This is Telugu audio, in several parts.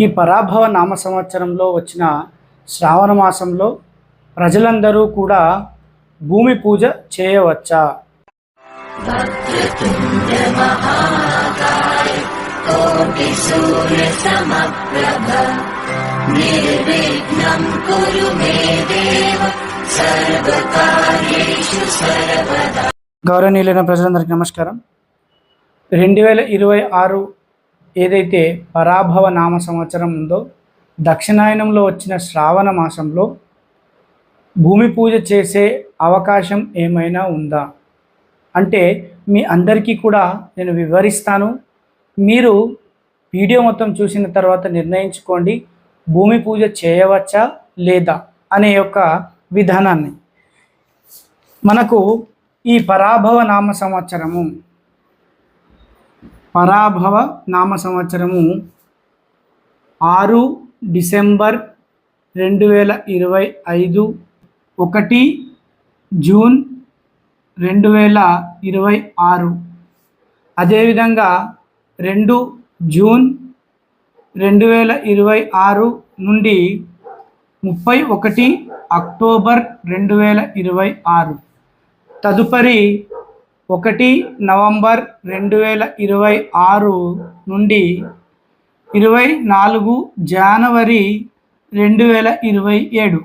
ఈ పరాభవ నామ సంవత్సరంలో వచ్చిన శ్రావణ మాసంలో ప్రజలందరూ కూడా భూమి పూజ చేయవచ్చా? గౌరవనీయులైన ప్రజలందరికీ నమస్కారం. 2026 ఏదైతే పరాభవ నామ సంవత్సరం ఉందో, దక్షిణాయనంలో వచ్చిన శ్రావణ మాసంలో భూమి పూజ చేసే అవకాశం ఏమైనా ఉందా అంటే మీ అందరికీ కూడా నేను వివరిస్తాను. మీరు వీడియో మొత్తం చూసిన తర్వాత నిర్ణయించుకోండి, భూమి పూజ చేయవచ్చా లేదా అనే యొక్క విధానాన్ని. మనకు ఈ పరాభవ నామ సంవత్సరము 6 డిసెంబర్ 2025, 1 జూన్ 2026, అదేవిధంగా 2 జూన్ 2026 నుండి 31 అక్టోబర్ 2026, తదుపరి 1 నవంబర్ 2026 నుండి 24 జనవరి 2027.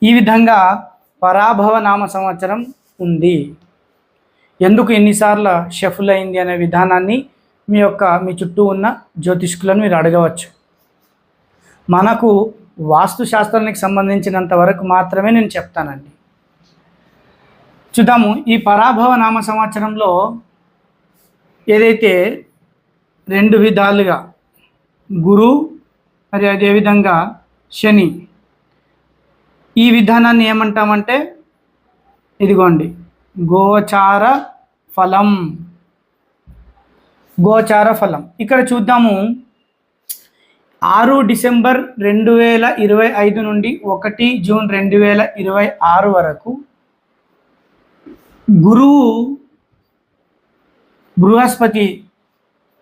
ఈ విధంగా పరాభవ నామ సంవత్సరం ఉంది. ఎందుకు ఎన్నిసార్లు షఫుల్ అయింది అనే విధానాన్ని మీ చుట్టూ ఉన్న జ్యోతిష్కులను మీరు అడగవచ్చు. మనకు వాస్తు శాస్త్రానికి సంబంధించినంత వరకు మాత్రమే నేను చెప్తానండి. చూద్దాము. ఈ పరాభవ నామ సంవత్సరంలో ఏదైతే 2 విధాలుగా గురు మరి అదేవిధంగా శని, ఈ విధానాన్ని ఏమంటామంటే ఇదిగోండి గోచార ఫలం. గోచార ఫలం ఇక్కడ చూద్దాము. 6 డిసెంబర్ 2025 నుండి 1 జూన్ 2026 వరకు గురువు, బృహస్పతి,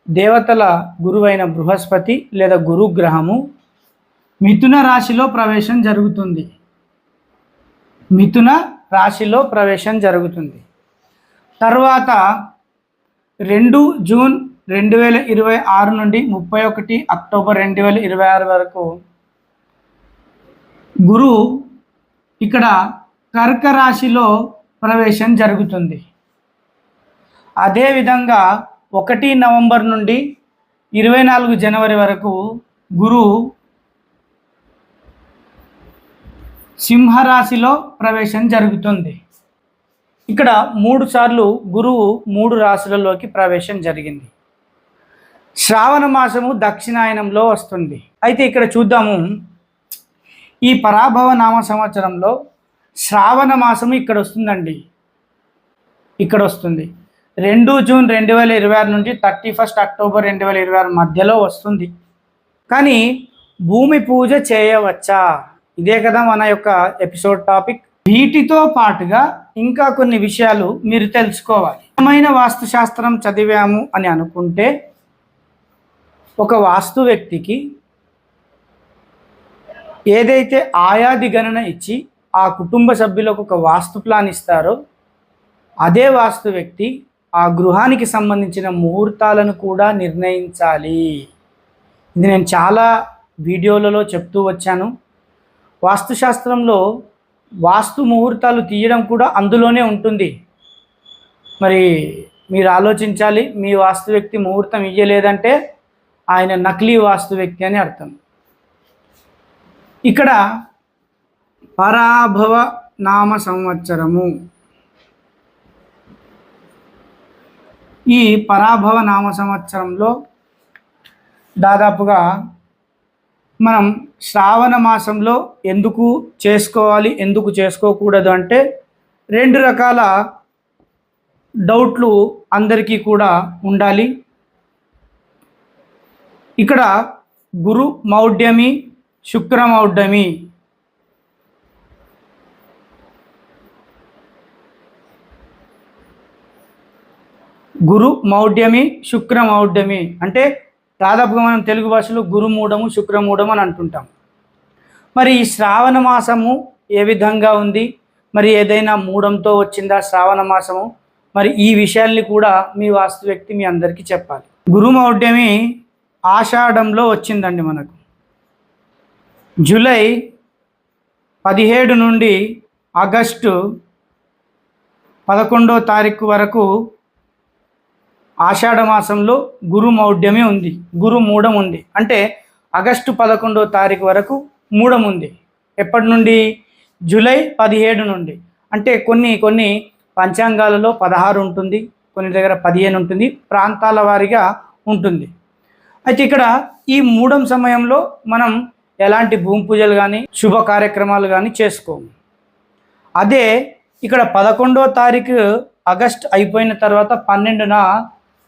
దేవతల గురువైన బృహస్పతి లేదా గురుగ్రహము మిథున రాశిలో ప్రవేశం జరుగుతుంది. మిథున రాశిలో ప్రవేశం జరుగుతుంది. తర్వాత 2 జూన్ 2026 నుండి 31 అక్టోబర్ 2026 వరకు గురువు ఇక్కడ కర్క రాశిలో ప్రవేశం జరుగుతుంది. అదేవిధంగా 1 నవంబర్ నుండి 24 జనవరి వరకు గురువు సింహరాశిలో ప్రవేశం జరుగుతుంది. ఇక్కడ 3 సార్లు గురువు 3 రాశులలోకి ప్రవేశం జరిగింది. శ్రావణ మాసము దక్షిణాయనంలో వస్తుంది. అయితే ఇక్కడ చూద్దాము. ఈ పరాభవ నామ సంవత్సరంలో శ్రావణ మాసము ఇక్కడ వస్తుందండి. ఇక్కడ వస్తుంది 2 జూన్ 2026 నుండి 31 అక్టోబర్ 2026 మధ్యలో వస్తుంది. కానీ భూమి పూజ చేయవచ్చా? ఇదే కదా మన యొక్క ఎపిసోడ్ టాపిక్. వీటితో పాటుగా ఇంకా కొన్ని విషయాలు మీరు తెలుసుకోవాలి. నిజమైన వాస్తుశాస్త్రం చదివాము అని అనుకుంటే ఒక వాస్తు వ్యక్తికి ఏదైతే ఆయాది గణన ఇచ్చి ఆ కుటుంబ సభ్యులకు ఒక వాస్తు ప్లాన్ ఇస్తారో అదే వాస్తు వ్యక్తి ఆ గృహానికి సంబంధించిన ముహూర్తాలను కూడా నిర్ణయించాలి. ఇది నేను చాలా వీడియోలలో చెప్తూ వచ్చాను. వాస్తుశాస్త్రంలో వాస్తు ముహూర్తాలు తీయడం కూడా అందులోనే ఉంటుంది. మరి మీరు ఆలోచించాలి, మీ వాస్తు వ్యక్తి ముహూర్తం ఇయ్యలేదంటే ఆయన నకిలీ వాస్తు వ్యక్తి అని అర్థం. ఇక్కడ పరాభవ నామ సంవత్సరము, ఈ పరాభవ నామ సంవత్సరంలో దాదాపుగా మనం శ్రావణ మాసంలో ఎందుకు చేసుకోవాలి, ఎందుకు చేసుకోకూడదు అంటే 2 రకాల డౌట్లు అందరికీ కూడా ఉండాలి. ఇక్కడ గురు మౌఢ్యమి, శుక్ర మౌఢ్యమి, గురు మౌఢ్యమి, శుక్ర మౌఢ్యమి అంటే దాదాపుగా మనం తెలుగు భాషలో గురుమూఢము శుక్రమూఢము అని అంటుంటాం. మరి ఈ శ్రావణ మాసము ఏ విధంగా ఉంది, మరి ఏదైనా మూఢంతో వచ్చిందా శ్రావణ మాసము, మరి ఈ విషయాల్ని కూడా మీ వాస్తు వ్యక్తి మీ అందరికీ చెప్పాలి. గురుమౌఢ్యమి ఆషాఢంలో వచ్చిందండి. మనకు జూలై 17 నుండి ఆగస్టు 11వ తారీఖు వరకు ఆషాఢ మాసంలో గురుమౌఢ్యమి ఉంది, గురుమూఢం ఉంది. అంటే ఆగస్టు 11వ తారీఖు వరకు మూఢం ఉంది. ఎప్పటి నుండి? జూలై 17 నుండి. అంటే కొన్ని పంచాంగాలలో 16 ఉంటుంది, కొన్ని దగ్గర 15 ఉంటుంది, ప్రాంతాల వారీగా ఉంటుంది. అయితే ఇక్కడ ఈ మూఢం సమయంలో మనం ఎలాంటి భూమి పూజలు కానీ శుభ కార్యక్రమాలు కానీ చేసుకోము. అదే ఇక్కడ 11వ తారీఖు ఆగస్ట్ అయిపోయిన తర్వాత 12న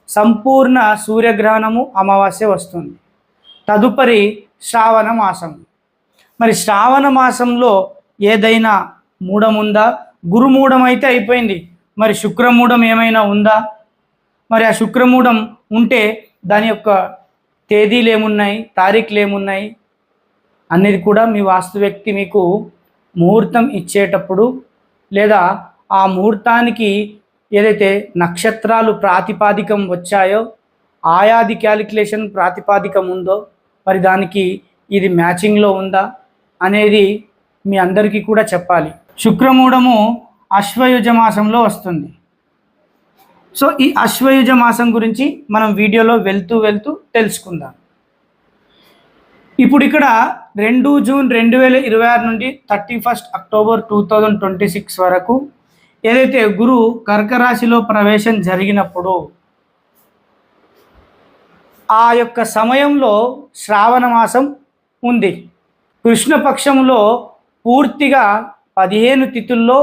సంపూర్ణ సూర్యగ్రహణము అమావాస్య వస్తుంది. తదుపరి శ్రావణ మాసం. మరి శ్రావణ మాసంలో ఏదైనా మూఢం ఉందా? గురుమూఢం అయితే అయిపోయింది, మరి శుక్రమూఢం ఏమైనా ఉందా? మరి ఆ శుక్రమూఢం ఉంటే దాని యొక్క తేదీలు ఏమున్నాయి, తారీఖులు ఏమున్నాయి అనేది కూడా మీ వాస్తు వ్యక్తి మీకు ముహూర్తం ఇచ్చేటప్పుడు లేదా ఆ ముహూర్తానికి ఏదైతే నక్షత్రాలు ప్రాతిపాదికం వచ్చాయో ఆయాది క్యాలిక్యులేషన్ ప్రాతిపాదికం ఉందో మరి దానికి ఇది మ్యాచింగ్లో ఉందా అనేది మీ అందరికీ కూడా చెప్పాలి. శుక్రమూఢము అశ్వయుజ మాసంలో వస్తుంది. సో ఈ అశ్వయుజ మాసం గురించి మనం వీడియోలో వెళ్తూ తెలుసుకుందాం. ఇప్పుడు ఇక్కడ 2 జూన్ 2026 నుండి 31 అక్టోబర్ 2026 వరకు ఏదైతే గురువు కర్కరాశిలో ప్రవేశం జరిగినప్పుడు ఆ యొక్క సమయంలో శ్రావణ మాసం ఉంది. కృష్ణపక్షంలో పూర్తిగా 15 తిథుల్లో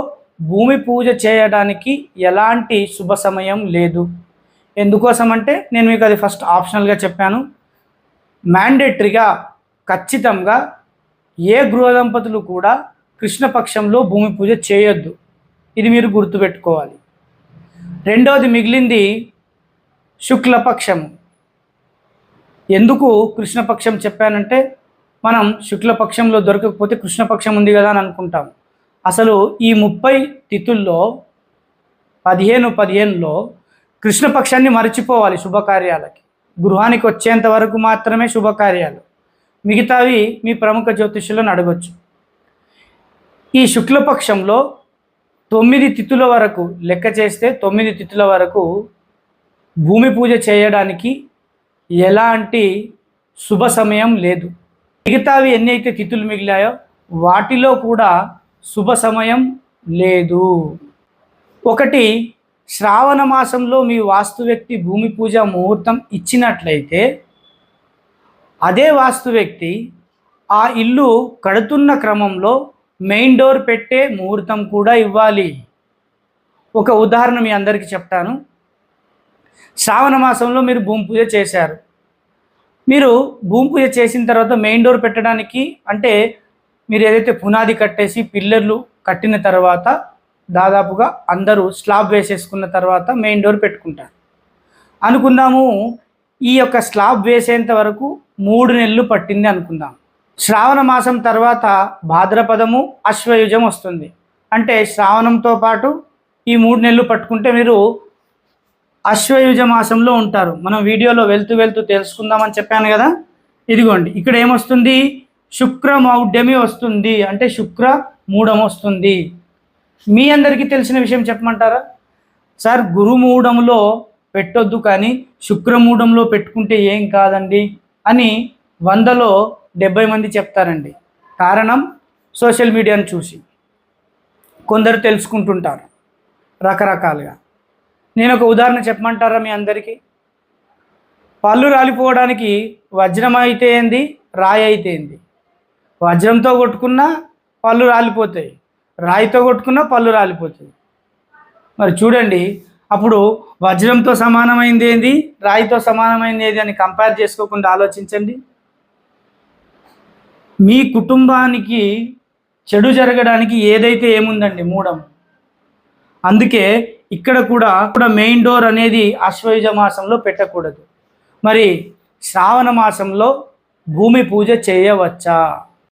భూమి పూజ చేయడానికి ఎలాంటి శుభ సమయం లేదు. ఎందుకోసం అంటే నేను మీకు అది ఫస్ట్ ఆప్షనల్గా చెప్పాను. మ్యాండేటరీగా ఖచ్చితంగా ఏ గృహ దంపతులు కూడా కృష్ణపక్షంలో భూమి పూజ చేయొద్దు. ఇది మీరు గుర్తుపెట్టుకోవాలి. రెండవది మిగిలింది శుక్లపక్షము. ఎందుకు కృష్ణపక్షం చెప్పానంటే మనం శుక్లపక్షంలో దొరకకపోతే కృష్ణపక్షం ఉంది కదా అని అనుకుంటాం. అసలు ఈ 30 తిథుల్లో 15లో కృష్ణపక్షాన్ని మర్చిపోవాలి. శుభకార్యాలకి గృహానికి వచ్చేంత వరకు మాత్రమే శుభకార్యాలు, మిగతావి మీ ప్రముఖ జ్యోతిష్యులను అడగొచ్చు. ఈ శుక్లపక్షంలో 9 తిథుల వరకు లెక్క చేస్తే 9 తిథుల వరకు భూమి పూజ చేయడానికి ఎలాంటి శుభ సమయం లేదు. మిగతావి ఎన్ని అయితే తిథులు మిగిలాయో వాటిలో కూడా శుభ సమయం లేదు. ఒకటి, శ్రావణ మాసంలో మీ వాస్తు వ్యక్తి భూమి పూజ ముహూర్తం ఇచ్చినట్లయితే అదే వాస్తు వ్యక్తి ఆ ఇల్లు కడుతున్న క్రమంలో మెయిన్ డోర్ పెట్టే ముహూర్తం కూడా ఇవ్వాలి. ఒక ఉదాహరణ మీ అందరికీ చెప్తాను. శ్రావణ మాసంలో మీరు భూమి పూజ చేశారు. మీరు భూమి పూజ చేసిన తర్వాత మెయిన్ డోర్ పెట్టడానికి అంటే మీరు ఏదైతే పునాది కట్టేసి పిల్లర్లు కట్టిన తర్వాత దాదాపుగా అందరూ స్లాబ్ వేసేసుకున్న తర్వాత మెయిన్ డోర్ పెట్టుకుంటారు అనుకుందాము. ఈ యొక్క స్లాబ్ వేసేంత వరకు 3 నెలలు పట్టింది అనుకుందాం. శ్రావణ మాసం తర్వాత భాద్రపదము అశ్వయుజం వస్తుంది. అంటే శ్రావణంతో పాటు ఈ 3 నెలలు పట్టుకుంటే మీరు అశ్వయుజ మాసంలో ఉంటారు. మనం వీడియోలో వెళ్తూ తెలుసుకుందామని చెప్పాను కదా. ఇదిగోండి ఇక్కడ ఏమొస్తుంది, శుక్రమౌఢ్యమి వస్తుంది. అంటే శుక్ర మూఢం వస్తుంది. మీ అందరికీ తెలిసిన విషయం చెప్పమంటారా? సార్ గురుమూఢంలో పెట్టొద్దు కానీ శుక్రమూఢంలో పెట్టుకుంటే ఏం కాదండి అని 100లో 70 మంది చెప్తారండి. కారణం సోషల్ మీడియాను చూసి కొందరు తెలుసుకుంటుంటారు రకరకాలుగా. నేను ఒక ఉదాహరణ చెప్పమంటారా మీ అందరికీ? పళ్ళు రాలిపోవడానికి వజ్రం అయితే ఏంది, రాయి అయితే ఏంది? వజ్రంతో కొట్టుకున్నా పళ్ళు రాలిపోతాయి, రాయితో కొట్టుకున్నా పళ్ళు రాలిపోతాయి. మరి చూడండి, అప్పుడు వజ్రంతో సమానమైంది ఏంది, రాయితో సమానమైంది ఏది అని కంపేర్ చేసుకోకుండా ఆలోచించండి. మీ కుటుంబానికి చెడు జరగడానికి ఏదైతే ఏముందండి, మూఢం. అందుకే ఇక్కడ కూడా మెయిన్ డోర్ అనేది అశ్వయుజ మాసంలో పెట్టకూడదు. మరి శ్రావణ మాసంలో భూమి పూజ చేయవచ్చా?